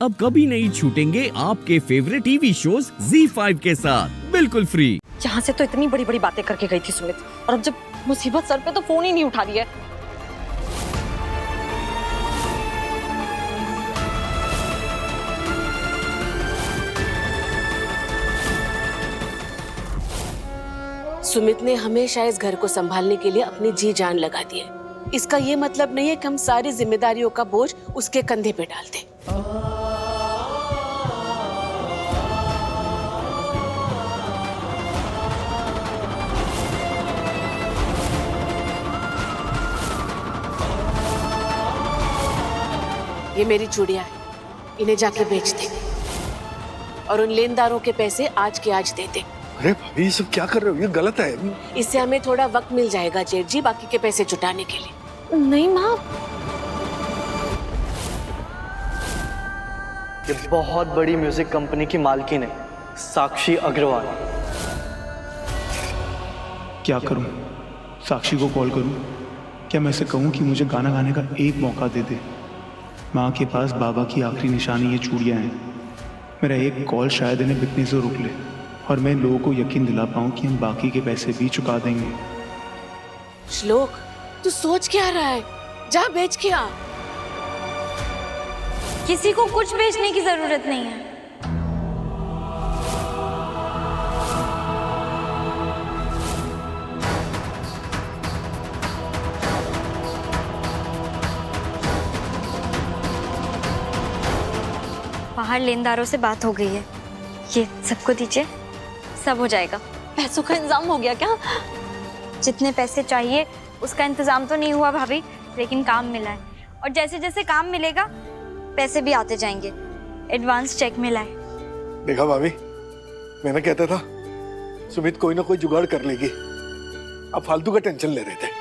अब कभी नहीं छूटेंगे आपके फेवरेट टीवी शोज ZEE5 के साथ बिल्कुल फ्री। यहाँ से तो इतनी बड़ी बड़ी बातें करके गई थी सुमित, और अब जब मुसीबत सर पे तो फोन ही नहीं उठा रही है। सुमित ने हमेशा इस घर को संभालने के लिए अपनी जी जान लगा दी है। इसका ये मतलब नहीं है कि हम सारी जिम्मेदारियों का बोझ उसके कंधे पे डाल दें। ये मेरी चूड़ियां हैं, इन्हें जाके बेच दे और उन लेनदारों के पैसे आज के आज दे दे। अरे भाभी ये सब क्या कर रहे हो, ये गलत है। इससे हमें थोड़ा वक्त मिल जाएगा जेठ जी बाकी के पैसे जुटाने के लिए। नहीं माँ, ये बहुत बड़ी म्यूजिक कंपनी की मालकिन है, साक्षी अग्रवाल। क्या करूं? साक्षी को कॉल करूं? क्या मैं इसे कहूं कि मुझे गाना गाने का एक मौका दे दे? माँ के पास बाबा की आखिरी निशानी ये चूड़ियां हैं। मेरा एक कॉल शायद इन्हें बिकने से रोक ले और मैं लोगों को यकीन दिला पाऊं कि हम बाकी के पैसे भी चुका देंगे। श्लोक, तू सोच क्या रहा है? जा बेच के आ। किसी को कुछ बेचने की जरूरत नहीं है। बाहर लेनदारों से बात हो गई है, ये सबको दीजिए, सब हो जाएगा। पैसों का इंतजाम हो गया क्या? जितने पैसे चाहिए उसका इंतजाम तो नहीं हुआ भाभी, लेकिन काम मिला है और जैसे जैसे काम मिलेगा पैसे भी आते जाएंगे। एडवांस चेक मिला है। देखा भाभी, मैंने कहता था सुमित कोई ना कोई जुगाड़ कर लेगी। अब फालतू का टेंशन ले रहे थे।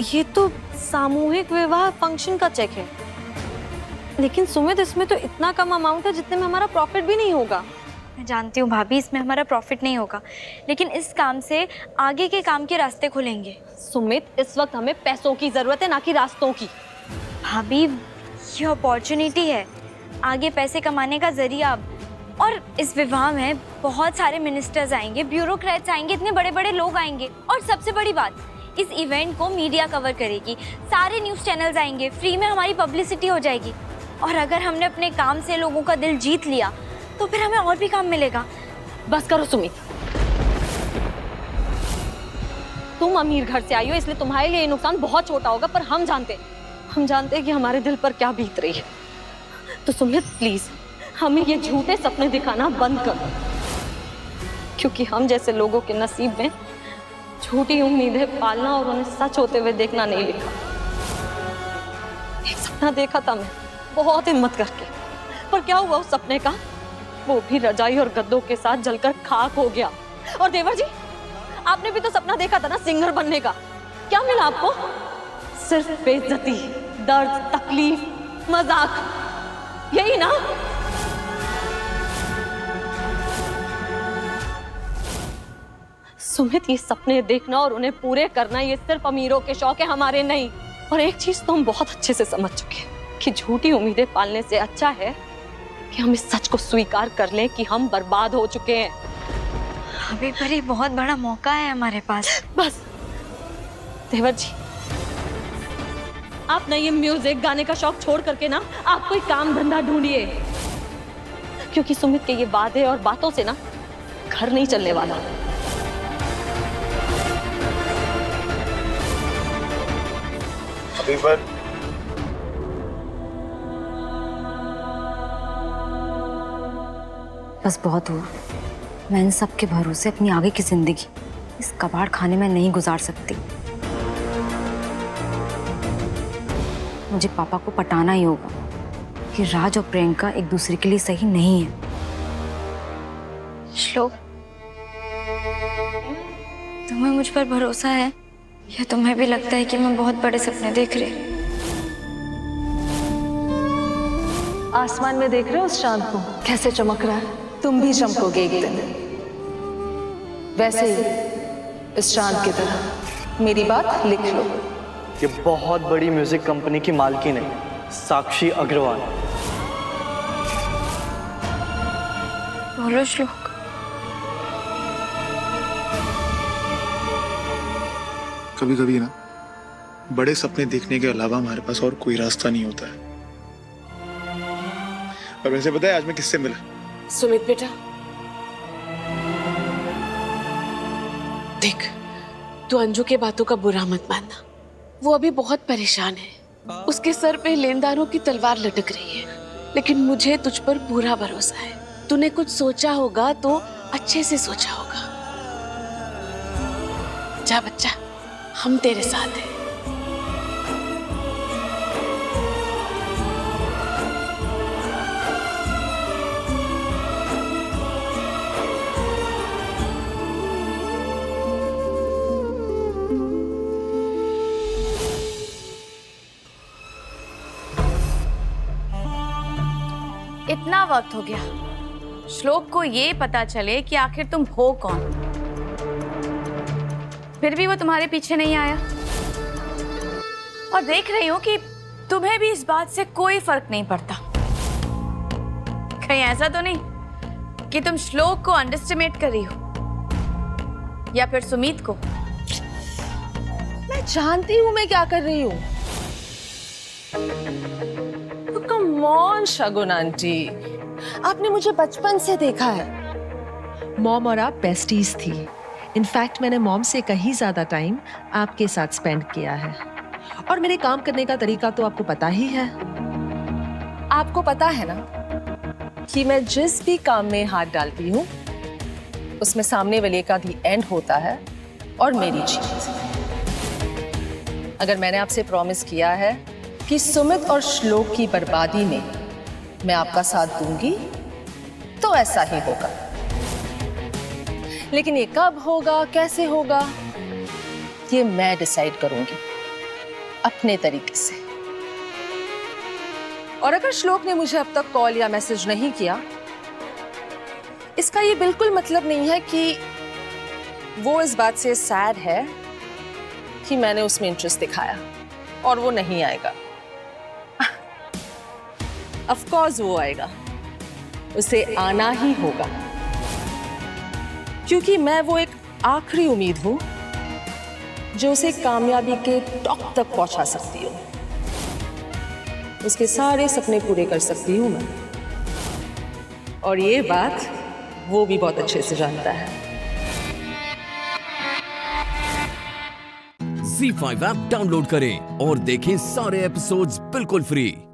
ये तो सामूहिक विवाह फंक्शन का चेक है, लेकिन सुमित इसमें तो इतना कम अमाउंट है जितने में हमारा प्रॉफिट भी नहीं होगा। मैं जानती हूँ भाभी, इसमें हमारा प्रॉफिट नहीं होगा, लेकिन इस काम से आगे के काम के रास्ते खुलेंगे। सुमित, इस वक्त हमें पैसों की जरूरत है, ना कि रास्तों की। भाभी, ये अपॉर्चुनिटी है, आगे पैसे कमाने का जरिया। अब और इस विवाह में बहुत सारे मिनिस्टर्स आएंगे, ब्यूरोक्रेट्स आएंगे, इतने बड़े बड़े लोग आएंगे। और सबसे बड़ी बात, इस इवेंट को मीडिया कवर करेगी, सारे न्यूज़ चैनल्स आएंगे, फ्री में हमारी पब्लिसिटी हो जाएगी। और अगर हमने अपने काम से लोगों का दिल जीत लिया तो फिर हमें और भी काम मिलेगा। बस करो सुमित, तुम अमीर घर से आई हो इसलिए तुम्हारे लिए ये नुकसान बहुत छोटा होगा, पर हम जानते हैं कि हमारे दिल पर क्या बीत रही है। तो सुमित प्लीज हमें ये झूठे सपने दिखाना बंद करो, क्योंकि हम जैसे लोगों के नसीब में झूठी उम्मीदें पालना और उन्हें सच होते हुए देखना नहीं लिखा। एक सपना देखा था मैं बहुत हिम्मत करके, पर क्या हुआ उस सपने का? वो भी रजाई और गद्दों के साथ जलकर खाक हो गया। और देवर जी, आपने भी तो सपना देखा था ना सिंगर बनने का, क्या मिला आपको? सिर्फ बेइज्जती, दर्द, तकलीफ, मजाक, यही ना? सुमित, ये सपने देखना और उन्हें पूरे करना ये सिर्फ अमीरों के शौक है, हमारे नहीं। और एक चीज तो हम बहुत अच्छे से समझ चुके हैं कि झूठी उम्मीदें पालने से अच्छा है कि हम इस सच को स्वीकार कर लें कि हम बर्बाद हो चुके हैं। अभी पर ये बहुत बड़ा मौका है हमारे पास। बस देवर जी, आप ना ये म्यूजिक गाने का शौक छोड़ करके ना आप कोई काम धंधा ढूंढिए, क्योंकि सुमित के ये वादे और बातों से ना घर नहीं चलने वाला। अभी पर बस बहुत हुआ। मैं इन सब के भरोसे अपनी आगे की जिंदगी इस कबाड़ खाने में नहीं गुजार सकती। मुझे पापा को पटाना ही होगा कि राज और प्रियंका एक दूसरे के लिए सही नहीं है। श्लोक, तुम्हें मुझ पर भरोसा है या तुम्हें भी लगता है कि मैं बहुत बड़े सपने देख रही हूँ? आसमान में देख रहे हो उस चांद को कैसे चमक रहा है? तुम भी चमकोगे एक दिन, वैसे ही इस चांद की तरह। मेरी बात लिख लो। ये बहुत बड़ी म्यूजिक कंपनी की मालकिन है, साक्षी अग्रवाल। बोलो श्लोक। कभी कभी ना बड़े सपने देखने के अलावा हमारे पास और कोई रास्ता नहीं होता है। और वैसे पता है आज मैं किससे मिला? सुमित बेटा, देख, तू अंजू के बातों का बुरा मत मानना। वो अभी बहुत परेशान है। उसके सर पे लेनदारों की तलवार लटक रही है, लेकिन मुझे तुझ पर पूरा भरोसा है। तूने कुछ सोचा होगा तो अच्छे से सोचा होगा। जा बच्चा, हम तेरे साथ हैं। इतना वक्त हो गया श्लोक को ये पता चले कि आखिर तुम हो कौन, फिर भी वो तुम्हारे पीछे नहीं आया। और देख रही हूं कि तुम्हें भी इस बात से कोई फर्क नहीं पड़ता। कहीं ऐसा तो नहीं कि तुम श्लोक को अंडरएस्टिमेट कर रही हो, या फिर सुमित को? मैं जानती हूँ मैं क्या कर रही हूँ। कम ऑन शगुन आंटी, आपने मुझे बचपन से देखा है। मॉम और आप बेस्टीज थी। इनफैक्ट मैंने मॉम से कहीं ज्यादा टाइम आपके साथ स्पेंड किया है। और मेरे काम करने का तरीका तो आपको पता ही है। आपको पता है ना कि मैं जिस भी काम में हाथ डालती हूँ उसमें सामने वाले का दी एंड होता है और मेरी जीत। अगर मैंने आपसे प्रॉमिस किया है कि सुमित और श्लोक की बर्बादी में मैं आपका साथ दूंगी, तो ऐसा ही होगा। लेकिन ये कब होगा, कैसे होगा, ये मैं डिसाइड करूंगी अपने तरीके से। और अगर श्लोक ने मुझे अब तक कॉल या मैसेज नहीं किया, इसका ये बिल्कुल मतलब नहीं है कि वो इस बात से सैड है कि मैंने उसमें इंटरेस्ट दिखाया और वो नहीं आएगा। ऑफ कोर्स वो आएगा, उसे आना ही होगा, क्योंकि मैं वो एक आखिरी उम्मीद हूं जो उसे कामयाबी के टॉप तक पहुंचा सकती हूँ। उसके सारे सपने पूरे कर सकती हूँ मैं, और ये बात वो भी बहुत अच्छे से जानता है। ZEE5 ऐप डाउनलोड करें और देखें सारे एपिसोड्स बिल्कुल फ्री।